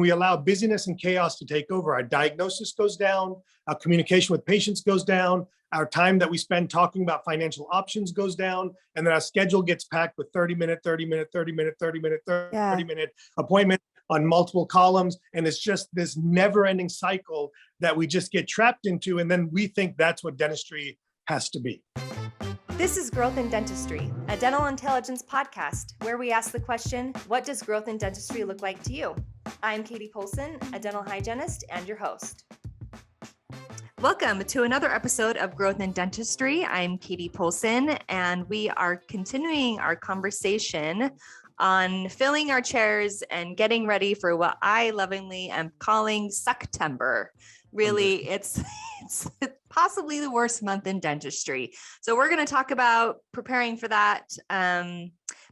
when we allow busyness and chaos to take over, our diagnosis goes down, our communication with patients goes down, our time that we spend talking about financial options goes down, and then our schedule gets packed with 30-minute appointments on multiple columns. And it's just this never-ending cycle that we just get trapped into. And then we think that's what dentistry has to be. This is Growth in Dentistry, a dental intelligence podcast where we ask the question, what does growth in dentistry look like to you? I'm Katie Polson, a dental hygienist and your host. Welcome to another episode of Growth in Dentistry. I'm Katie Polson, and we are continuing our conversation on filling our chairs and getting ready for what I lovingly am calling Sucktember. Really, it's possibly the worst month in dentistry. So we're going to talk about preparing for that.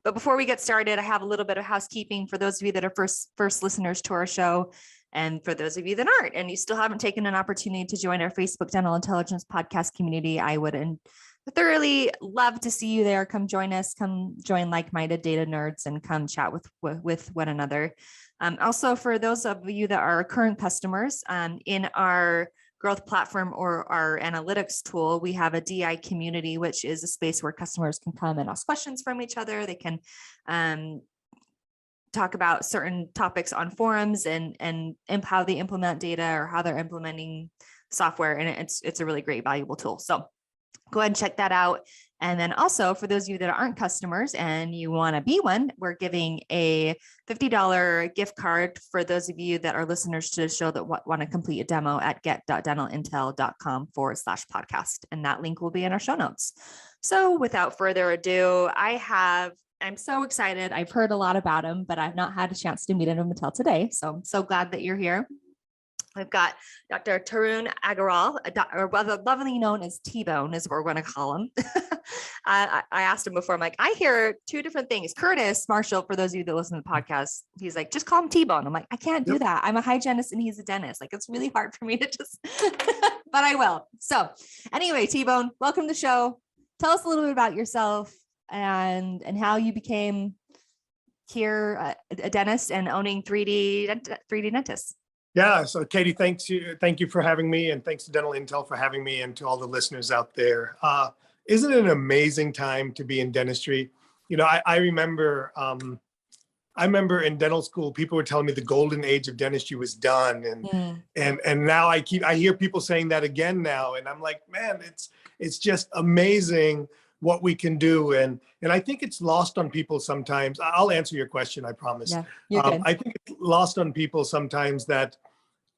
But before we get started, I have a little bit of housekeeping for those of you that are first listeners to our show. And for those of you that aren't, and you still haven't taken an opportunity to join our Facebook Dental Intelligence Podcast community, I would thoroughly love to see you there. Come join us, come join like-minded data nerds and come chat with one another. Also, for those of you that are current customers, in our growth platform or our analytics tool, we have a DI community, which is a space where customers can come and ask questions from each other. They can talk about certain topics on forums and how they implement data or how they're implementing software. And it's a really great, valuable tool. So go ahead and check that out. And then also for those of you that aren't customers and you want to be one, we're giving a $50 gift card for those of you that are listeners to the show that want to complete a demo at get.dentalintel.com/podcast. And that link will be in our show notes. So without further ado, I'm so excited. I've heard a lot about him, but I've not had a chance to meet him until today. So I'm so glad that you're here. I've got Dr. Tarun Agarwal, or lovingly known as T-Bone is what we're going to call him. I asked him before, I'm like, I hear two different things. Curtis Marshall, for those of you that listen to the podcast, he's like, just call him T-Bone. I'm like, I can't do that. I'm a hygienist and he's a dentist. Like, it's really hard for me to just, but I will. So anyway, T-Bone, welcome to the show. Tell us a little bit about yourself and how you became here, a dentist and owning 3D dentists. Yeah. So Katie, thank you for having me, and thanks to Dental Intel for having me, and to all the listeners out there. Isn't it an amazing time to be in dentistry? You know, I remember in dental school, people were telling me the golden age of dentistry was done. And now I hear people saying that again now. And I'm like, man, it's just amazing what we can do. And I think it's lost on people sometimes. I'll answer your question, I promise. Yeah, you're good. I think it's lost on people sometimes that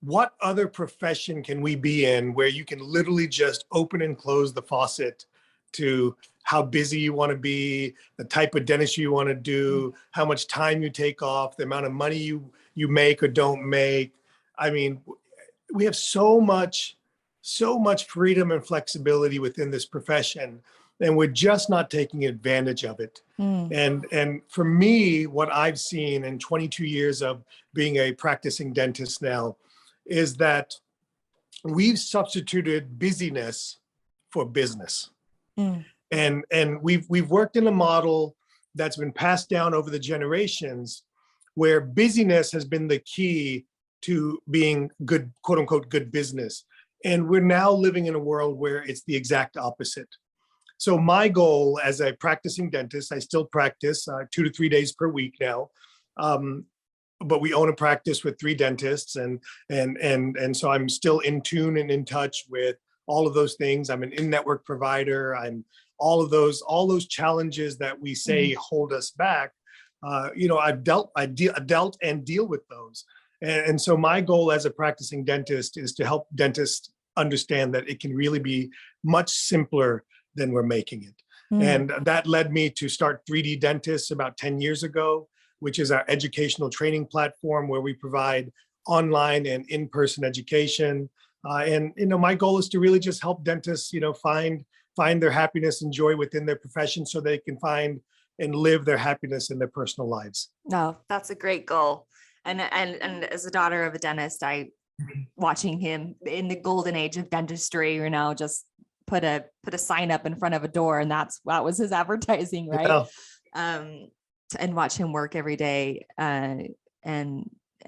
what other profession can we be in where you can literally just open and close the faucet to how busy you want to be, the type of dentistry you want to do, how much time you take off, the amount of money you make or don't make. I mean, we have so much freedom and flexibility within this profession, and we're just not taking advantage of it. And for me, what I've seen in 22 years of being a practicing dentist now is that we've substituted busyness for business. And we've worked in a model that's been passed down over the generations, where busyness has been the key to being good, quote unquote, good business. And we're now living in a world where it's the exact opposite. So my goal as a practicing dentist, I still practice 2 to 3 days per week now, but we own a practice with 3 dentists, and so I'm still in tune and in touch with all of those things. I'm an in-network provider. I'm all those challenges that we say hold us back. I've dealt and deal with those, and so my goal as a practicing dentist is to help dentists understand that it can really be much simpler than we're making it. And that led me to start 3D Dentists about 10 years ago, which is our educational training platform where we provide online and in-person education. And my goal is to really just help dentists, find their happiness and joy within their profession, so they can find and live their happiness in their personal lives. No, that's a great goal. And as a daughter of a dentist, watching him in the golden age of dentistry, just put a sign up in front of a door, and that was his advertising, right? Yeah. And watch him work every day. And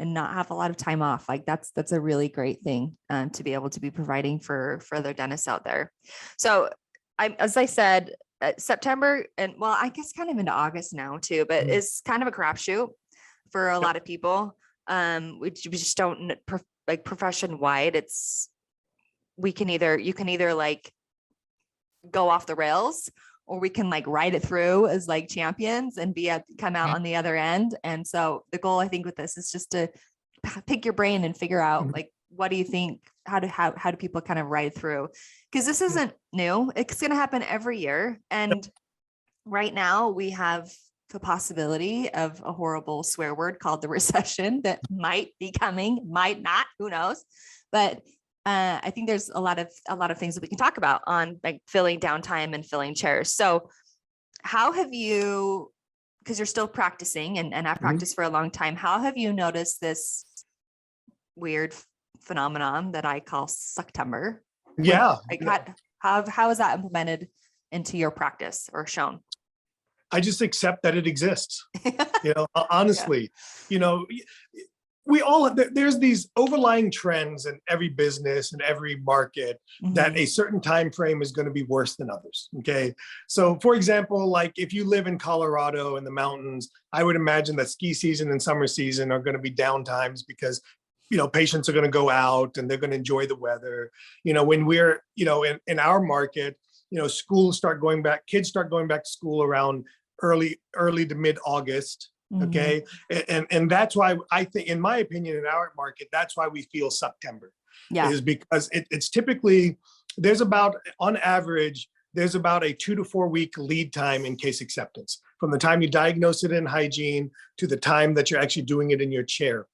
not have a lot of time off. Like that's a really great thing to be able to be providing for other dentists out there. So as I said, September, and well, I guess kind of into August now too, but it's kind of a crapshoot for a lot of people. We just don't like profession wide. You can either like go off the rails, or we can like ride it through as like champions and come out on the other end. And so the goal I think with this is just to pick your brain and figure out like, what do you think? How do people kind of ride through? Because this isn't new. It's going to happen every year. And right now we have the possibility of a horrible swear word called the recession that might be coming, might not, who knows? But I think there's a lot of things that we can talk about on like filling downtime and filling chairs. So how have you, because you're still practicing and I've practiced for a long time, how have you noticed this weird phenomenon that I call Sucktember? Yeah. Like how is that implemented into your practice or shown? I just accept that it exists. Honestly, we all, there's these overlying trends in every business and every market that a certain time frame is going to be worse than others. Okay. So for example, like if you live in Colorado in the mountains, I would imagine that ski season and summer season are going to be down times because patients are going to go out and they're going to enjoy the weather. When we're, in our market, kids start going back to school around early to mid-August. Okay. And that's why I think, in my opinion, in our market, that's why we feel September. Is because it's typically, on average, there's about a 2 to 4 week lead time in case acceptance, from the time you diagnose it in hygiene to the time that you're actually doing it in your chair.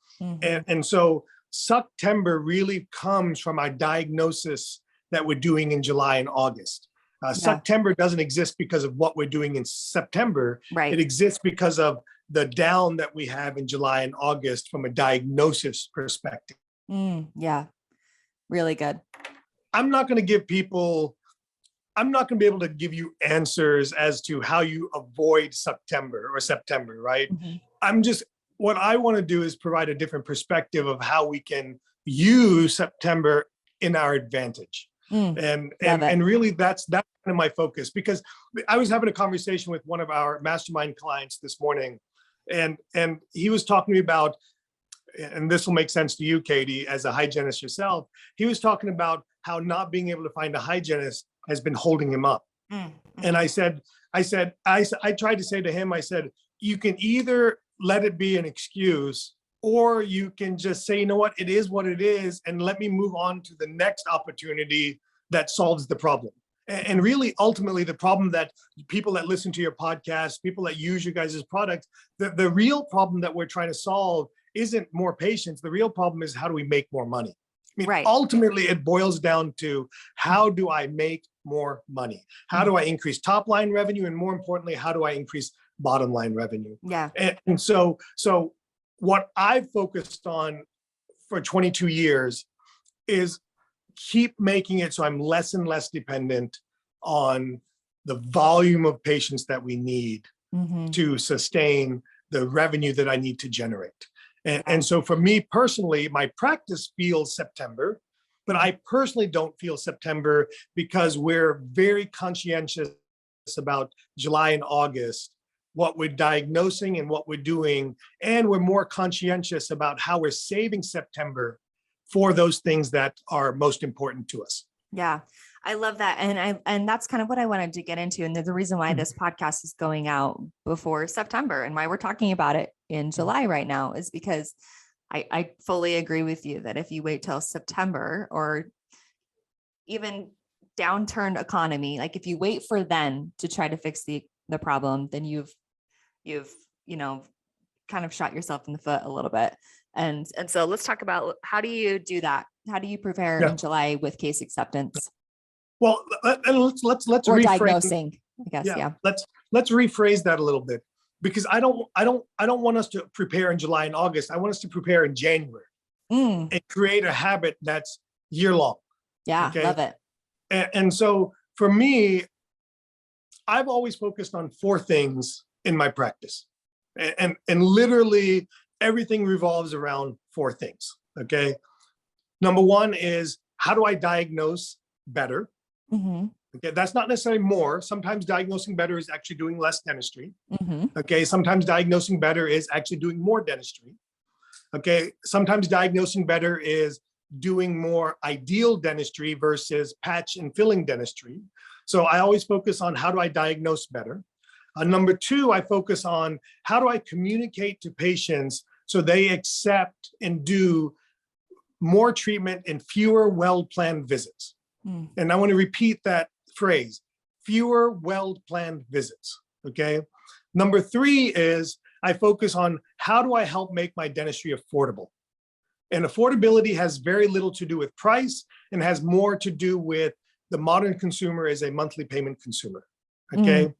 And so Sucktember really comes from our diagnosis that we're doing in July and August. Sucktember doesn't exist because of what we're doing in September. Right. It exists because of the down that we have in July and August from a diagnosis perspective. Yeah, really good. I'm not going to be able to give you answers as to how you avoid September, right? What I want to do is provide a different perspective of how we can use September in our advantage. And really that's kind of my focus, because I was having a conversation with one of our mastermind clients this morning, and he was talking to me about, and this will make sense to you, Katie, as a hygienist yourself. He was talking about how not being able to find a hygienist has been holding him up. And I tried to say to him, I said, you can either let it be an excuse, or you can just say, you know what it is, and let me move on to the next opportunity that solves the problem. And really, ultimately, the problem that people that listen to your podcast, people that use you guys' products, the real problem that we're trying to solve isn't more patients. The real problem is, how do we make more money? Ultimately, it boils down to, how do I make more money? How do I increase top line revenue? And more importantly, how do I increase bottom line revenue? Yeah. And so what I've focused on for 22 years is keep making it so I'm less and less dependent on the volume of patients that we need to sustain the revenue that I need to generate. And so for me personally, my practice feels September, but I personally don't feel September because we're very conscientious about July and August, what we're diagnosing and what we're doing. And we're more conscientious about how we're saving September for those things that are most important to us. Yeah, I love that. And that's kind of what I wanted to get into. And the reason why this podcast is going out before September and why we're talking about it in July right now is because I fully agree with you that if you wait till September, or even downturned economy, like if you wait for then to try to fix the problem, then you've kind of shot yourself in the foot a little bit. And so let's talk about, how do you do that? How do you prepare in July with case acceptance? Well, let's or rephrase, diagnosing, I guess. Yeah. Let's rephrase that a little bit, because I don't want us to prepare in July and August. I want us to prepare in January and create a habit that's year long. Yeah. Okay? Love it. And so for me, I've always focused on 4 things in my practice. And literally everything revolves around four things. Okay. Number one is, how do I diagnose better? Mm-hmm. Okay. That's not necessarily more. Sometimes diagnosing better is actually doing less dentistry. Mm-hmm. Okay. Sometimes diagnosing better is actually doing more dentistry. Okay. Sometimes diagnosing better is doing more ideal dentistry versus patch and filling dentistry. So I always focus on, how do I diagnose better? Number two, I focus on, how do I communicate to patients so they accept and do more treatment in fewer well-planned visits. Mm. And I want to repeat that phrase, fewer well-planned visits, okay? Number three is, I focus on, how do I help make my dentistry affordable? And affordability has very little to do with price and has more to do with the modern consumer as a monthly payment consumer, okay?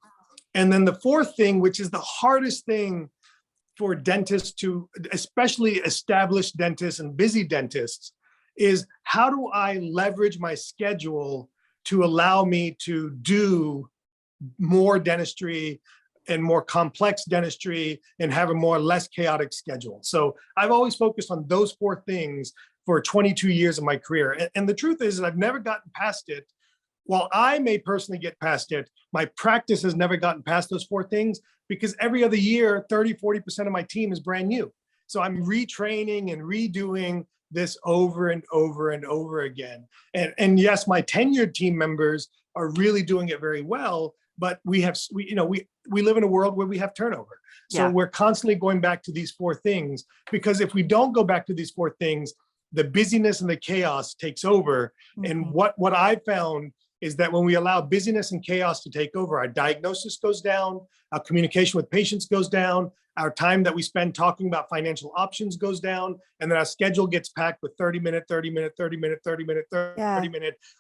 And then the fourth thing, which is the hardest thing for dentists to, especially established dentists and busy dentists, is, how do I leverage my schedule to allow me to do more dentistry and more complex dentistry and have a more less chaotic schedule? So I've always focused on those four things for 22 years of my career. And the truth is that I've never gotten past it. While I may personally get past it, my practice has never gotten past those four things, because every other year, 30–40% of my team is brand new. So I'm retraining and redoing this over and over and over again. And yes, my tenured team members are really doing it very well, but we live in a world where we have turnover. So Yeah. we're constantly going back to these four things, because if we don't go back to these four things, the busyness and the chaos takes over. And what I found is that when we allow busyness and chaos to take over, our diagnosis goes down, our communication with patients goes down, our time that we spend talking about financial options goes down, and then our schedule gets packed with 30-minute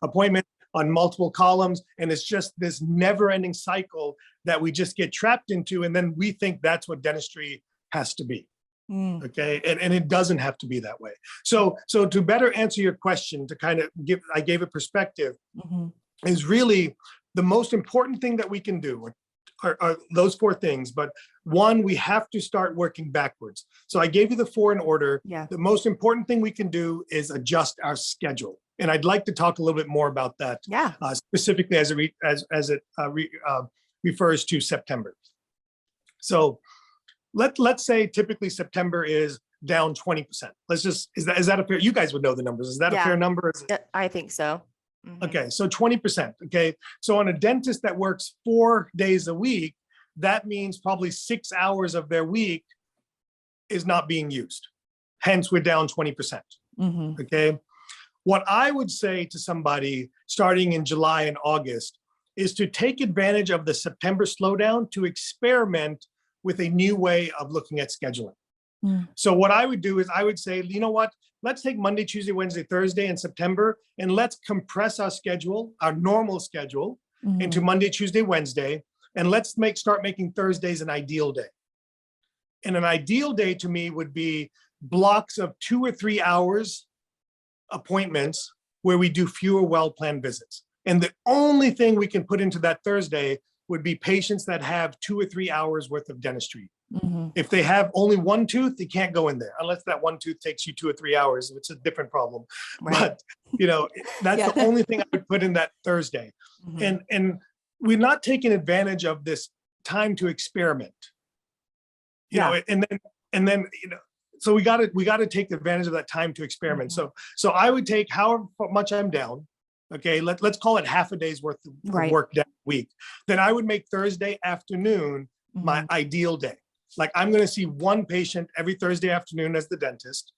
appointments on multiple columns. And it's just this never-ending cycle that we just get trapped into. And then we think that's what dentistry has to be. Okay. And it doesn't have to be that way. So to better answer your question, to kind of I gave a perspective, is really the most important thing that we can do are those four things. But one, we have to start working backwards. So I gave you the four in order. Yeah. The most important thing we can do is adjust our schedule. And I'd like to talk a little bit more about that, Yeah. specifically as it refers to September. So let's say typically September is down 20%. Is that a fair, you guys would know the numbers. Is that a fair number? I think so. Okay, so 20%. Okay, so on a dentist that works 4 days a week, that means probably 6 hours of their week is not being used. Hence, we're down 20%. Okay, what I would say to somebody starting in July and August is to take advantage of the September slowdown to experiment with a new way of looking at scheduling. So what I would do is I would say, you know what? Let's take Monday, Tuesday, Wednesday, Thursday in September, and let's compress our schedule, our normal schedule, into Monday, Tuesday, Wednesday, and let's start making Thursdays an ideal day. And an ideal day to me would be blocks of 2 or 3 hours appointments where we do fewer well-planned visits. And the only thing we can put into that Thursday would be patients that have 2 or 3 hours worth of dentistry. If they have only one tooth, they can't go in there unless that one tooth takes you 2 or 3 hours. It's a different problem. Right. But that's the only thing I would put in that Thursday. And we're not taking advantage of this time to experiment. You know, and then so we got to take advantage of that time to experiment. So I would take however much I'm down. Okay, let's call it half a day's worth of work that week. Then I would make Thursday afternoon my ideal day. Like, I'm going to see one patient every Thursday afternoon as the dentist.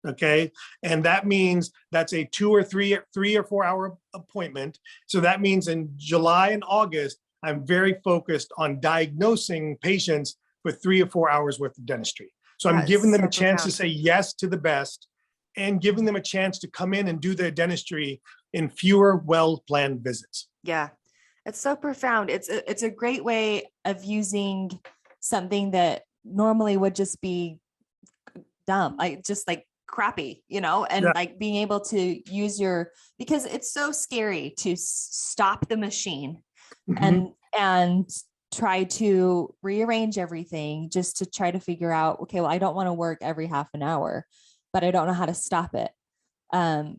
Okay, and that means that's a 2 or 3 or 4 hour appointment. So that means in July and August, I'm very focused on diagnosing patients for 3 or 4 hours worth of dentistry. So I'm giving them a chance to say yes to the best, and giving them a chance to come in and do their dentistry in fewer well-planned visits. Yeah, it's so profound. It's a great way of using something that normally would just be dumb, like crappy, and like being able to use because it's so scary to stop the machine and try to rearrange everything just to try to figure out, okay, well, I don't want to work every half an hour, but I don't know how to stop it.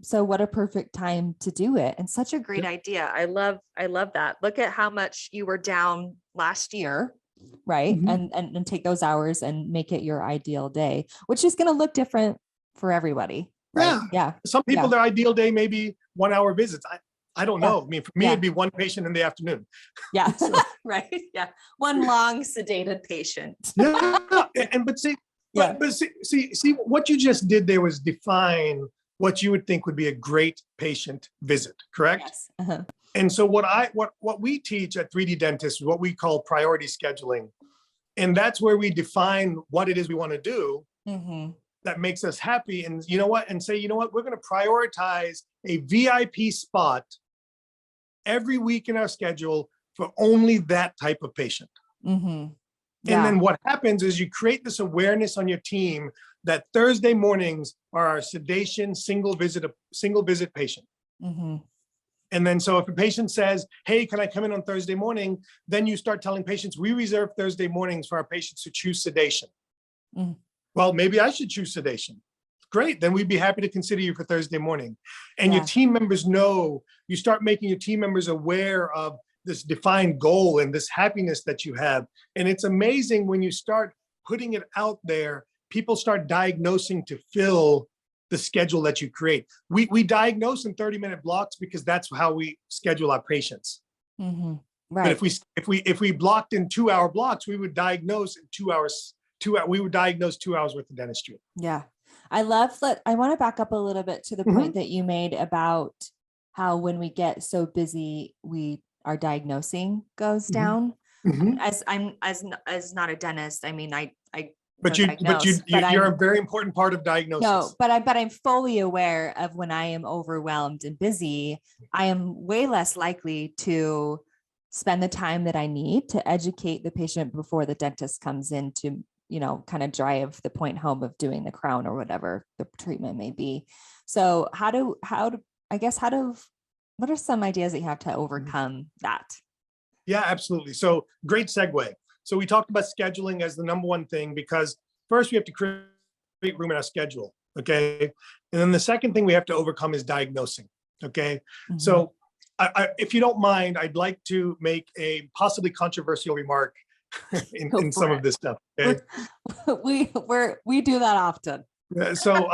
So what a perfect time to do it. And such a great idea. I love that. Look at how much you were down last year, right? Mhm. And take those hours and make it your ideal day, which is going to look different for everybody. Right. Yeah. Yeah. Some people, Yeah. their ideal day may be 1 hour visits. I don't Yeah. know. I mean, for me, Yeah. it'd be one patient in the afternoon. Yeah. So, Right. Yeah. One long sedated patient. yeah. But see, Yeah. but see, what you just did there was define what you would think would be a great patient visit, correct? Yes. Uh-huh. And so what we teach at 3D Dentist is what we call priority scheduling. And that's where we define what it is we want to do Mm-hmm. that makes us happy. And you know what? And say, you know what? We're going to prioritize a VIP spot every week in our schedule for only that type of patient. Mm-hmm. And Yeah. then what happens is you create this awareness on your team that Thursday mornings are our sedation single visit patient. Mm-hmm. And then so if a patient says, hey, can I come in on Thursday morning? Then you start telling patients, we reserve Thursday mornings for our patients who choose sedation. Mm. Well, maybe I should choose sedation. Great, then we'd be happy to consider you for Thursday morning. And Yeah. your team members know, you start making your team members aware of this defined goal and this happiness that you have. And it's amazing when you start putting it out there, people start diagnosing to fill the schedule that you create. We diagnose in 30-minute blocks because that's how we schedule our patients. Mm-hmm. But Right. if we blocked in 2-hour blocks, we would diagnose in 2 hours. We would diagnose 2 hours worth of dentistry. Yeah. I love that. I want to back up a little bit to the Mhm. point that you made about how when we get so busy, our diagnosing goes Mhm. down. Mhm. As not a dentist, I mean, I But don't diagnose, but you're I'm a very important part of diagnosis. no, but I'm fully aware of when I am overwhelmed and busy, I am way less likely to spend the time that I need to educate the patient before the dentist comes in to, kind of drive the point home of doing the crown or whatever the treatment may be. So what are some ideas that you have to overcome that? Yeah, absolutely. So great segue. So we talked about scheduling as the number one thing because first we have to create room in our schedule. Okay. And then the second thing we have to overcome is diagnosing. Okay. Mhm. So if you don't mind, I'd like to make a possibly controversial remark Go in for some it. of this stuff. Okay. We do that often. So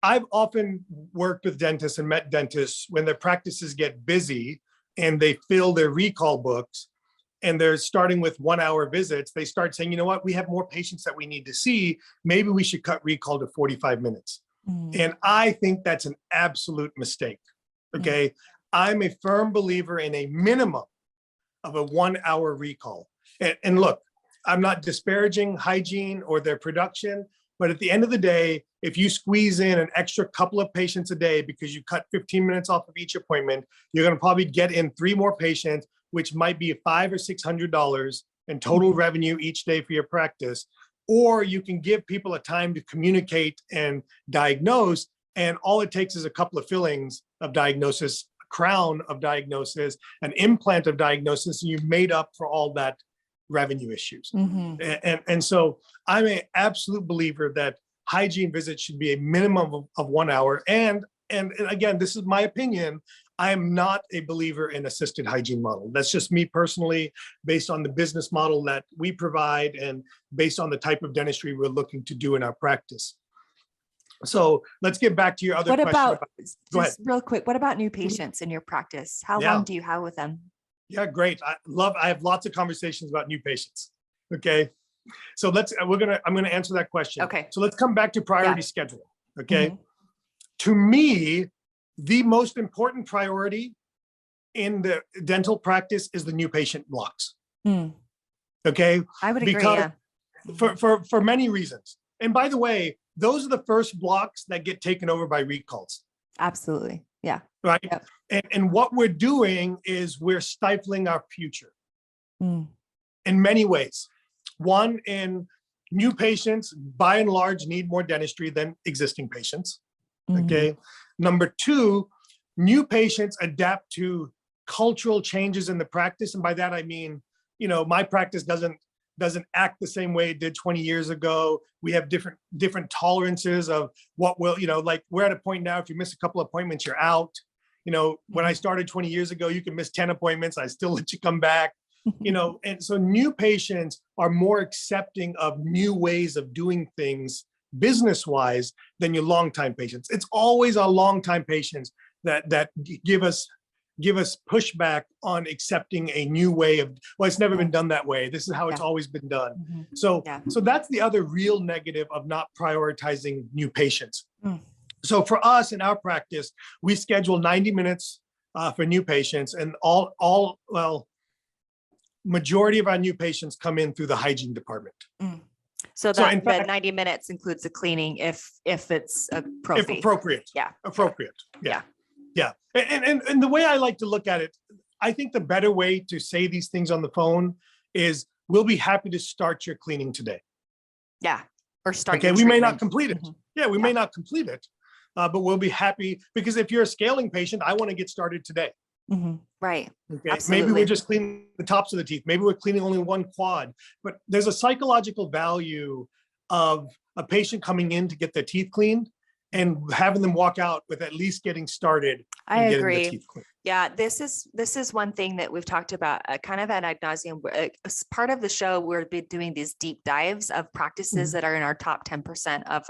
I've often worked with dentists and met dentists when their practices get busy and they fill their recall books and they're starting with 1-hour visits. They start saying, you know what, we have more patients that we need to see. Maybe we should cut recall to 45 minutes. Mhm. And I think that's an absolute mistake. Okay. I'm a firm believer in a minimum of a 1-hour recall. And look, I'm not disparaging hygiene or their production, but at the end of the day, if you squeeze in an extra couple of patients a day because you cut 15 minutes off of each appointment, you're going to probably get in 3 more patients, which might be $500 or $600 in total revenue each day for your practice. Or you can give people a time to communicate and diagnose. And all it takes is a couple of fillings of diagnosis, a crown of diagnosis, an implant of diagnosis, and you've made up for all that revenue issues. Mhm. And so I'm an absolute believer that hygiene visits should be a minimum of 1 hour. And again, this is my opinion. I am not a believer in assisted hygiene model. That's just me personally, based on the business model that we provide and based on the type of dentistry we're looking to do in our practice. So let's get back to your other What question. about, Go ahead. just real quick, what about new patients in your practice? How Yeah. long do you have with them? Yeah, great. I have lots of conversations about new patients. Okay. So I'm going to answer that question. Okay. So let's come back to priority scheduling. Okay. Mhm. To me, the most important priority in the dental practice is the new patient blocks. Mm. Okay. I would agree. Because Yeah. for many reasons. And by the way, those are the first blocks that get taken over by recalls. Absolutely. Yeah. Right. Yep. And what we're doing is we're stifling our future Mm. in many ways. One, in new patients, by and large, need more dentistry than existing patients. Mhm. Okay. Number two, new patients adapt to cultural changes in the practice. And by that, I mean my practice doesn't act the same way it did 20 years ago. We have different tolerances of what will, like we're at a point now, if you miss a couple appointments, you're out. When I started 20 years ago, you can miss 10 appointments. I still let you come back, and so new patients are more accepting of new ways of doing things business-wise than your long-time patients. It's always our long-time patients that give us pushback on accepting a new way of, well, it's never been done that way. This is how it's always been done. So that's the other real negative of not prioritizing new patients. So for us in our practice, we schedule 90 minutes for new patients, and majority of our new patients come in through the hygiene department. So that 90 minutes includes the cleaning if it's appropriate. If appropriate. Yeah. Appropriate. Yeah. And the way I like to look at it, I think the better way to say these things on the phone is, we'll be happy to start your cleaning today. Yeah. Or start. Okay. We may not complete it. Yeah. We may not complete it, but we'll be happy, because if you're a scaling patient, I want to get started today. Right. Okay. Absolutely. Maybe we're just cleaning the tops of the teeth. Maybe we're cleaning only one quad, but there's a psychological value of a patient coming in to get their teeth cleaned and having them walk out with at least getting started. I and agree. Getting the teeth cleaned. Yeah, this is one thing that we've talked about kind of ad nauseum. As part of the show, we'll be doing these deep dives of practices that are in our top 10% of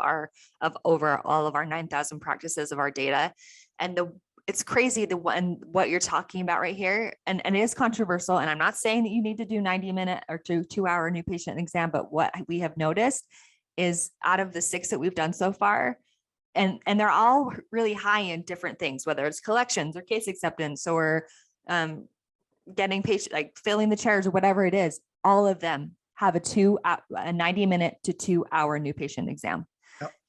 over all of our 9,000 practices of our data. And it's crazy what you're talking about right here. And it is controversial. And I'm not saying that you need to do 90-minute or 2-hour new patient exam, but what we have noticed is, out of the 6 that we've done so far, and they're all really high in different things, whether it's collections or case acceptance or getting patient, like filling the chairs or whatever it is, all of them have a 90-minute to 2-hour new patient exam.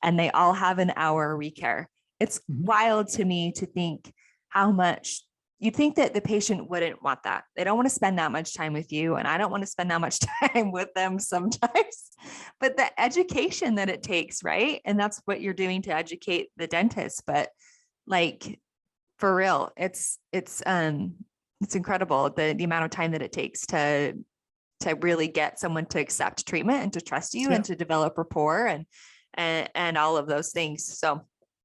And they all have an hour recare. It's wild to me to think how much you'd think that the patient wouldn't want that. They don't want to spend that much time with you. And I don't want to spend that much time with them sometimes, but the education that it takes, right? And that's what you're doing to educate the dentist. But like, for real, it's incredible the amount of time that it takes to really get someone to accept treatment and to trust you and to develop rapport and all of those things. So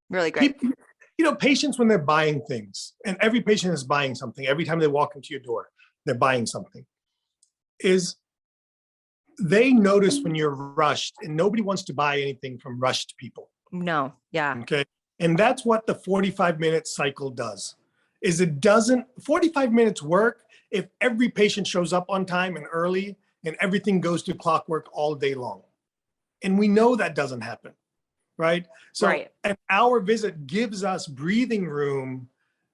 really great. Patients, when they're buying things, and every patient is buying something, every time they walk into your door, they're buying something, is they notice when you're rushed, and nobody wants to buy anything from rushed people. No. Yeah. Okay. And that's what the 45-minute cycle does, is 45 minutes work if every patient shows up on time and early and everything goes to clockwork all day long. And we know that doesn't happen. Right. So an hour visit gives us breathing room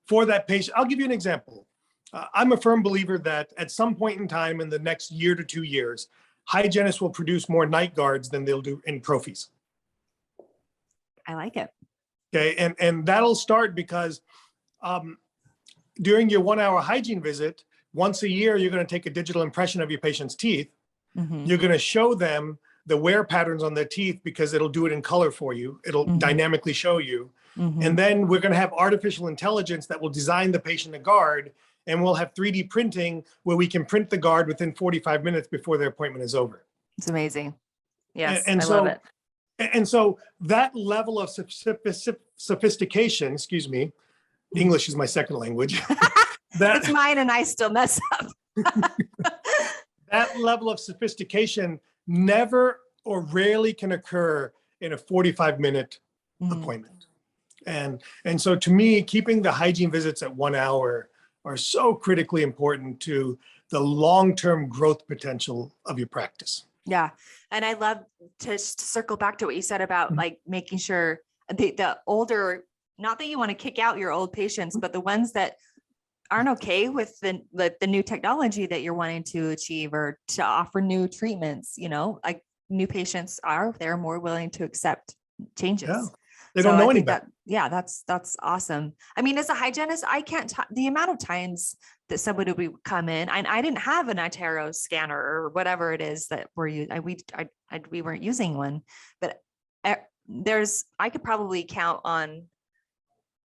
for that patient. I'll give you an example. I'm a firm believer that at some point in time in the next year to 2 years, hygienists will produce more night guards than they'll do in prophies. I like it. Okay. And that'll start because during your 1-hour hygiene visit, once a year, you're going to take a digital impression of your patient's teeth. You're going to show them the wear patterns on their teeth, because it'll do it in color for you. It'll dynamically show you. And then we're going to have artificial intelligence that will design the patient a guard, and we'll have 3D printing where we can print the guard within 45 minutes before their appointment is over. It's amazing. Yes, and I so, love it. And so that level of sophistication, excuse me, English is my second language. It's mine and I still mess up. That level of sophistication never or rarely can occur in a 45-minute appointment. And so to me, keeping the hygiene visits at 1 hour are so critically important to the long-term growth potential of your practice. Yeah. And I love to circle back to what you said about like making sure the older, not that you want to kick out your old patients, but the ones that aren't okay with the new technology that you're wanting to achieve or to offer new treatments, like new patients they're more willing to accept changes. Yeah. They don't know any better. That's awesome. I mean, as a hygienist, I can't the amount of times that somebody would come in, and I didn't have an iTero scanner or whatever it is that we weren't using one, but I could probably count on,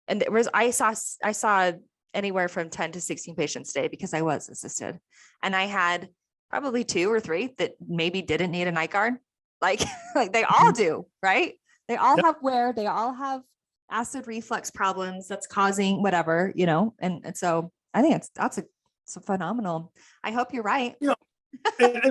and I saw anywhere from 10 to 16 patients a day because I was assisted, and I had probably 2 or 3 that maybe didn't need a night guard. Like, like they all do, right? They all Yep. have wear, they all have acid reflux problems that's causing whatever, you know, and so I think it's a phenomenal. I hope you're right. You know,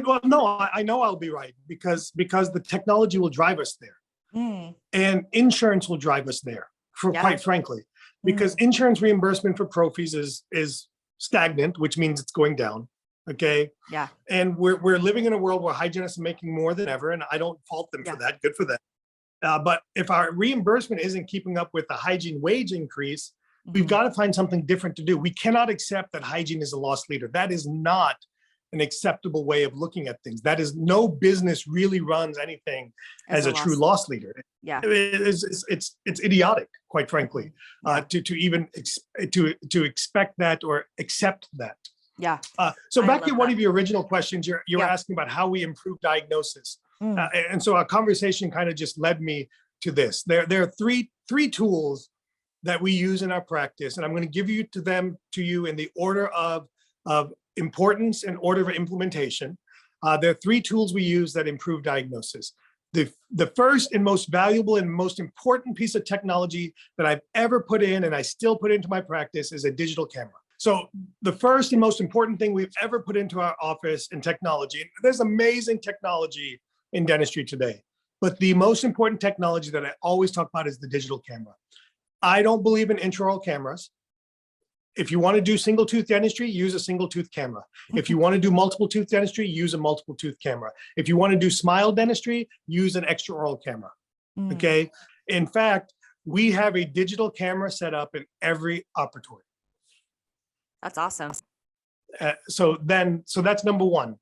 well, no, I know I'll be right because the technology will drive us there, and insurance will drive us there. Yeah. Quite frankly, because insurance reimbursement for pro fees is stagnant, which means it's going down. Okay. Yeah. And we're living in a world where hygienists are making more than ever, and I don't fault them for that. Good for them. But if our reimbursement isn't keeping up with the hygiene wage increase, we've got to find something different to do. We cannot accept that hygiene is a loss leader. That is not an acceptable way of looking at things. That is, no business really runs anything as a true loss leader. Yeah. It's idiotic, quite frankly, to even to expect that or accept that. Yeah. So back to one of your original questions, you were asking about how we improve diagnosis. And so our conversation kind of just led me to this. There are three tools that we use in our practice, and I'm going to give to you in the order of importance and order of implementation. There are 3 tools we use that improve diagnosis. The first and most valuable and most important piece of technology that I've ever put in, and I still put into my practice, is a digital camera. So the first and most important thing we've ever put into our office in technology, and there's amazing technology in dentistry today, but the most important technology that I always talk about is the digital camera. I don't believe in intraoral cameras. If you want to do single tooth dentistry, use a single tooth camera. If you want to do multiple tooth dentistry, use a multiple tooth camera. If you want to do smile dentistry, use an extraoral camera. Okay. In fact, we have a digital camera set up in every operatory. That's awesome. So that's number 1.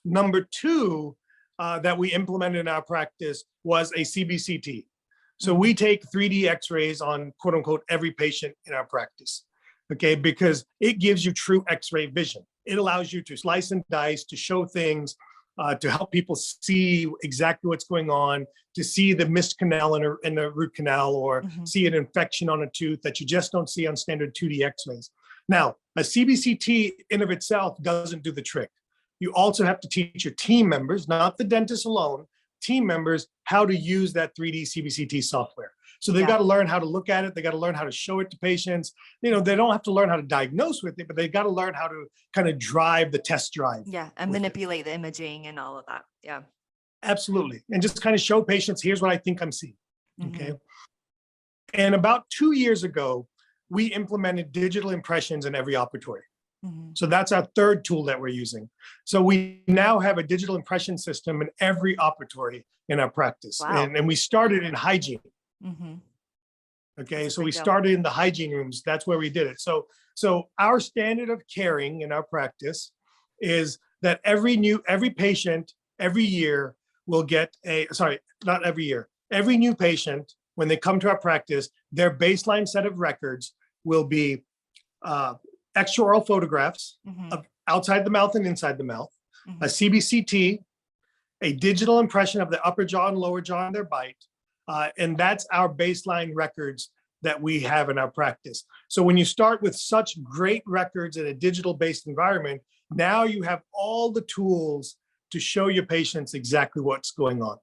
Number 2 that we implemented in our practice was a Cbct. So we take 3D x-rays on quote unquote every patient in our practice. Okay, because it gives you true x-ray vision. It allows you to slice and dice, to show things, to help people see exactly what's going on, to see the missed canal in a root canal, or see an infection on a tooth that you just don't see on standard 2D x-rays. Now, a Cbct in of itself doesn't do the trick. You also have to teach your team members, not the dentist alone, team members, how to use that 3D Cbct software. So they've got to learn how to look at it. They got to learn how to show it to patients. You know, they don't have to learn how to diagnose with it, but they've got to learn how to kind of drive the test drive. Yeah, and manipulate the imaging and all of that. Yeah. Absolutely. And just kind of show patients, here's what I think I'm seeing. Okay. And about 2 years ago, we implemented digital impressions in every operatory. So that's our third tool that we're using. So we now have a digital impression system in every operatory in our practice. Wow. And we started in hygiene. Okay, so we started in the hygiene rooms. That's where we did it. So our standard of caring in our practice is that every patient every year will get every new patient, when they come to our practice, their baseline set of records will be extraoral photographs of outside the mouth and inside the mouth, a Cbct, a digital impression of the upper jaw and lower jaw and their bite. And that's our baseline records that we have in our practice. So when you start with such great records in a digital-based environment, now you have all the tools to show your patients exactly what's going on.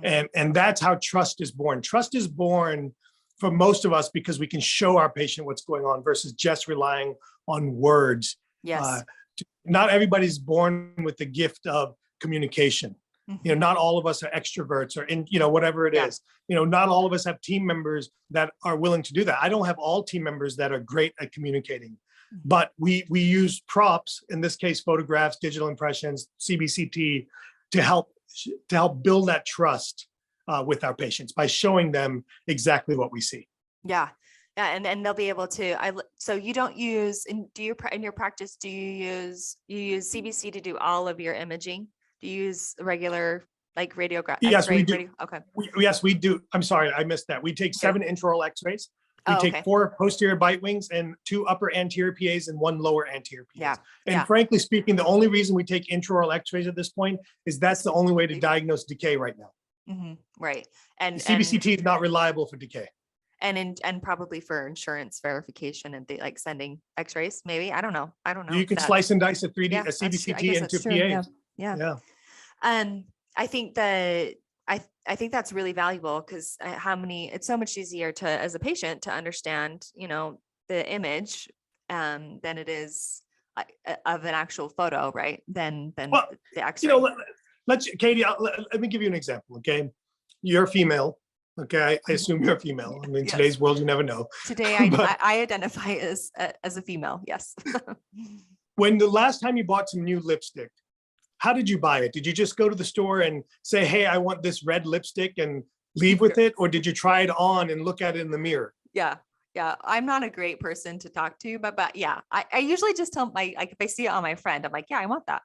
And that's how trust is born. Trust is born for most of us because we can show our patient what's going on versus just relying on words. Yes. Not everybody's born with the gift of communication. You know, not all of us are extroverts or whatever it is. You know, not all of us have team members that are willing to do that. I don't have all team members that are great at communicating, but we use props, in this case, photographs, digital impressions, Cbct, to help build that trust with our patients by showing them exactly what we see. Yeah. Yeah. And they'll be able to, so you don't use, in your practice, do you use Cbc to do all of your imaging? Do you use regular like radiograph? Yes, we do. Okay. Yes, we do. I'm sorry, I missed that. We take 7 intraoral x-rays. We take 4 posterior bite wings and 2 upper anterior PAs and 1 lower anterior PAs. Yeah. And frankly speaking, the only reason we take intraoral x-rays at this point is that's the only way to diagnose decay right now. Right. And Cbct is not reliable for decay. And probably for insurance verification and like sending x-rays, maybe. I don't know. You if can that's, slice and dice a 3D, yeah, a that's true. I CBCT guess into that's true. Yeah. PAs. Yeah. Yeah. I think that I think that's really valuable because it's so much easier to, as a patient, to understand, the image than it is of an actual photo, right? Than Well, the x-ray. let's, Katie, let me give you an example. Okay. You're female. Okay. I assume you're female. I mean, Yes. today's world, you never know. Today, But I identify as a female. Yes. when the last time you bought some new lipstick, how did you buy it? Did you just go to the store and say, hey, I want this red lipstick and leave with it? Or did you try it on and look at it in the mirror? Yeah. Yeah. I'm not a great person to talk to, but yeah, I usually just tell if I see it on my friend, I'm like, yeah, I want that.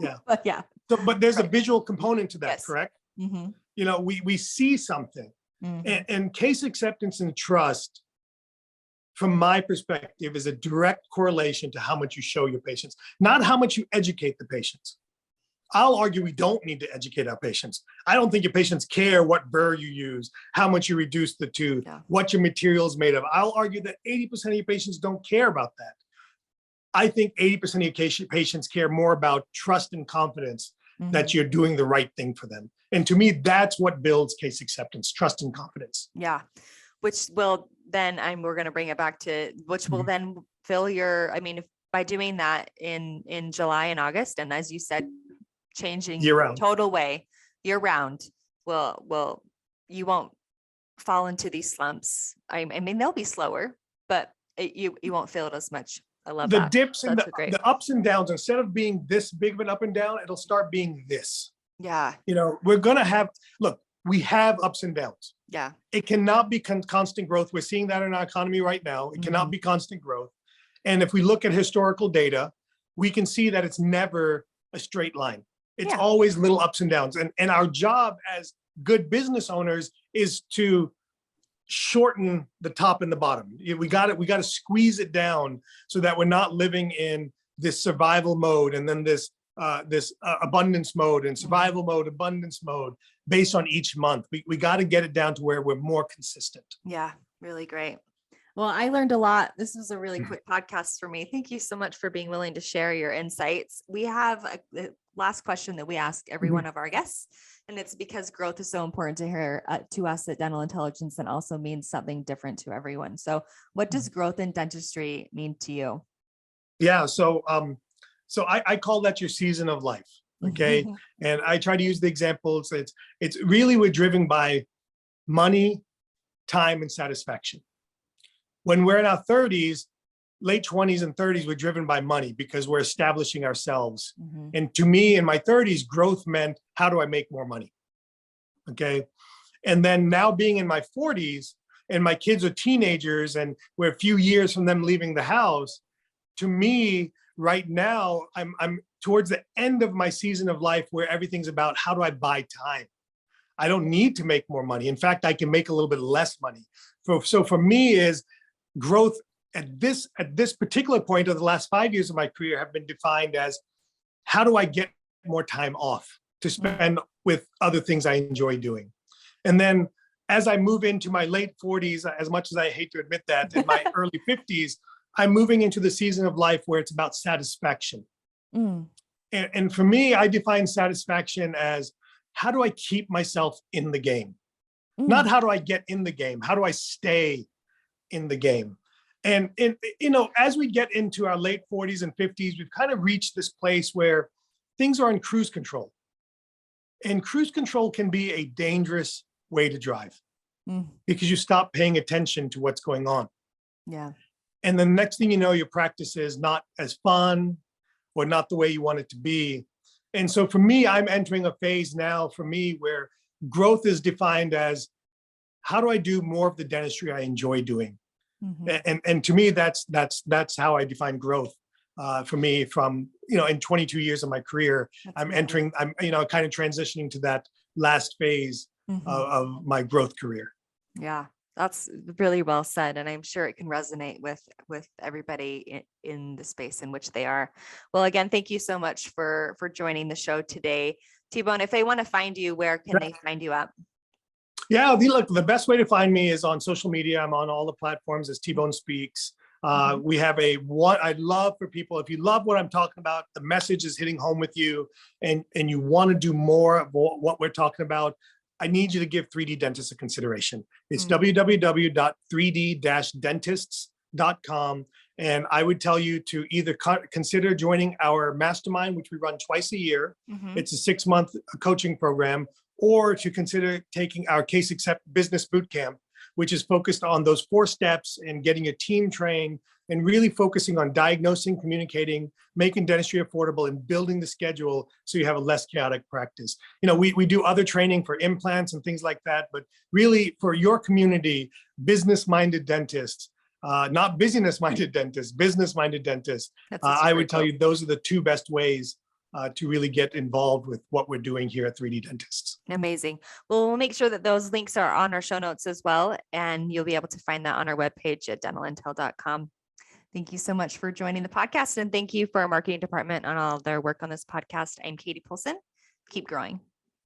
Yeah. But yeah. So, but there's a Right. visual component to that, Yes. correct? Mm-hmm. We see something. Mm-hmm. And case acceptance and trust, from my perspective, is a direct correlation to how much you show your patients, not how much you educate the patients. I'll argue we don't need to educate our patients. I don't think your patients care what burr you use, how much you reduce the tooth, Yeah. what your material is made of. I'll argue that 80% of your patients don't care about that. I think 80% of your patients care more about trust and confidence that you're doing the right thing for them. And to me, that's what builds case acceptance, trust and confidence. Yeah. Which will then, and we're going to bring it back to, which will then fill if by doing that in July and August, and as you said, changing Year round. total way year round, you won't fall into these slumps. I mean, they'll be slower, but you won't feel it as much. I love The that. dips and That's great. the ups and downs, instead of being this big of an up and down, it'll start being this. Yeah. We're going to have, look, we have ups and downs. Yeah. It cannot be constant growth. We're seeing that in our economy right now. It cannot be constant growth. And if we look at historical data, we can see that it's never a straight line. It's always little ups and downs. And our job as good business owners is to shorten the top and the bottom. We got to squeeze it down so that we're not living in this survival mode and then this abundance mode and survival mode, abundance mode based on each month. We got to get it down to where we're more consistent. Yeah, really great. Well, I learned a lot. This was a really quick podcast for me. Thank you so much for being willing to share your insights. We have the last question that we ask every one of our guests, and it's because growth is so important to us at Dental Intelligence, and also means something different to everyone. So what does growth in dentistry mean to you? Yeah. So I call that your season of life. Okay. And I try to use the examples. It's really, we're driven by money, time, and satisfaction. When we're in our 30s, late 20s and 30s, we're driven by money because we're establishing ourselves. And to me, in my 30s, growth meant, how do I make more money? Okay. And then now being in my 40s and my kids are teenagers and we're a few years from them leaving the house, to me, right now, I'm towards the end of my season of life where everything's about, how do I buy time? I don't need to make more money. In fact, I can make a little bit less money. So for me, is growth at this particular point of the last 5 years of my career have been defined as, how do I get more time off to spend with other things I enjoy doing? And then as I move into my late 40s, as much as I hate to admit that, in my early 50s, I'm moving into the season of life where it's about satisfaction. And for me, I define satisfaction as, how do I keep myself in the game? Not how do I get in the game? How do I stay in the game? And as we get into our late 40s and 50s, we've kind of reached this place where things are in cruise control. And cruise control can be a dangerous way to drive because you stop paying attention to what's going on. Yeah. And the next thing you know, your practice is not as fun or not the way you want it to be. And so for me, I'm entering a phase now for me where growth is defined as, how do I do more of the dentistry I enjoy doing? And to me, that's how I define growth for me from, in 22 years of my career. I'm kind of transitioning to that last phase of my growth career. Yeah, that's really well said. And I'm sure it can resonate with everybody in the space in which they are. Well, again, thank you so much for joining the show today. T-Bone, if they want to find you, where can they find you at? Yeah, look, the best way to find me is on social media. I'm on all the platforms as T-Bone Speaks. We have what I'd love for people, if you love what I'm talking about, the message is hitting home with you, and you want to do more of what we're talking about, I need you to give 3D Dentists a consideration. It's www.3d-dentists.com. And I would tell you to either consider joining our mastermind, which we run twice a year. It's a 6-month coaching program, or to consider taking our Case Accept Business Bootcamp, which is focused on those 4 steps and getting a team trained and really focusing on diagnosing, communicating, making dentistry affordable, and building the schedule so you have a less chaotic practice. You know, we do other training for implants and things like that, but really for your community, business-minded dentists, not busyness-minded dentists, business-minded dentists, I would tell you those are the 2 best ways to really get involved with what we're doing here at 3D Dentists. Amazing. Well, we'll make sure that those links are on our show notes as well, and you'll be able to find that on our webpage at dentalintel.com. Thank you so much for joining the podcast, and thank you for our marketing department on all their work on this podcast. I'm Katie Poulsen. Keep growing.